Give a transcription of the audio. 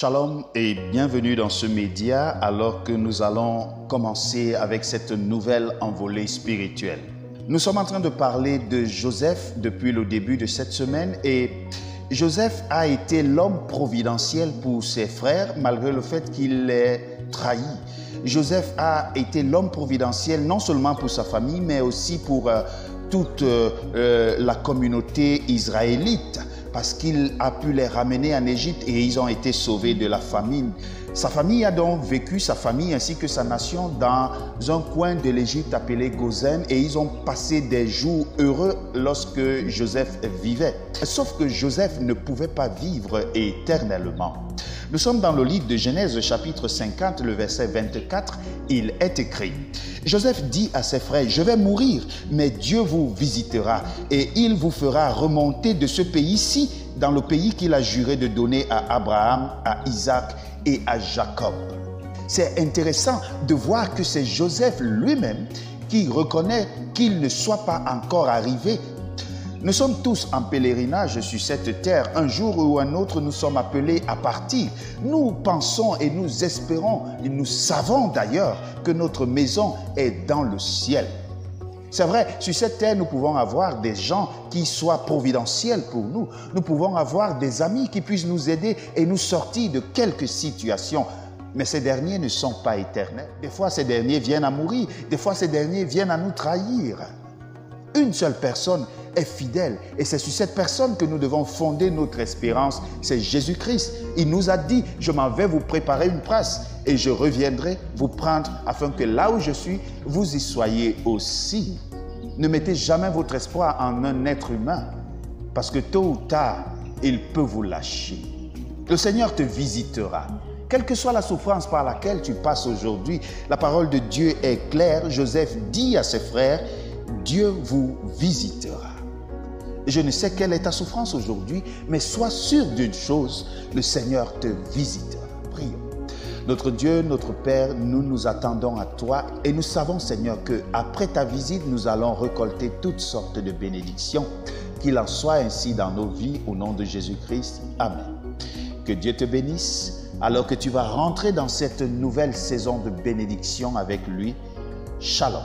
Shalom et bienvenue dans ce média alors que nous allons commencer avec cette nouvelle envolée spirituelle. Nous sommes en train de parler de Joseph depuis le début de cette semaine et Joseph a été l'homme providentiel pour ses frères malgré le fait qu'il les trahi. Joseph a été l'homme providentiel non seulement pour sa famille mais aussi pour toute la communauté israélite, parce qu'il a pu les ramener en Égypte et ils ont été sauvés de la famine. Sa famille a donc vécu, sa famille ainsi que sa nation, dans un coin de l'Égypte appelé Goshen et ils ont passé des jours heureux lorsque Joseph vivait. Sauf que Joseph ne pouvait pas vivre éternellement. Nous sommes dans le livre de Genèse chapitre 50, le verset 24, il est écrit: Joseph dit à ses frères, je vais mourir, mais Dieu vous visitera et il vous fera remonter de ce pays-ci dans le pays qu'il a juré de donner à Abraham, à Isaac et à Jacob. C'est intéressant de voir que c'est Joseph lui-même qui reconnaît qu'il ne soit pas encore arrivé. Nous sommes tous en pèlerinage sur cette terre. Un jour ou un autre, nous sommes appelés à partir. Nous pensons et nous espérons, et nous savons d'ailleurs que notre maison est dans le ciel. C'est vrai, sur cette terre, nous pouvons avoir des gens qui soient providentiels pour nous. Nous pouvons avoir des amis qui puissent nous aider et nous sortir de quelques situations. Mais ces derniers ne sont pas éternels. Des fois, ces derniers viennent à mourir. Des fois, ces derniers viennent à nous trahir. Une seule personne est fidèle et c'est sur cette personne que nous devons fonder notre espérance, c'est Jésus-Christ. Il nous a dit, je m'en vais vous préparer une place et je reviendrai vous prendre afin que là où je suis, vous y soyez aussi. Ne mettez jamais votre espoir en un être humain parce que tôt ou tard, il peut vous lâcher. Le Seigneur te visitera. Quelle que soit la souffrance par laquelle tu passes aujourd'hui, la parole de Dieu est claire. Joseph dit à ses frères, Dieu vous visitera. Je ne sais quelle est ta souffrance aujourd'hui, mais sois sûr d'une chose, le Seigneur te visitera. Prions. Notre Dieu, notre Père, nous nous attendons à toi et nous savons, Seigneur, qu'après ta visite, nous allons récolter toutes sortes de bénédictions. Qu'il en soit ainsi dans nos vies, au nom de Jésus-Christ. Amen. Que Dieu te bénisse alors que tu vas rentrer dans cette nouvelle saison de bénédiction avec lui. Shalom.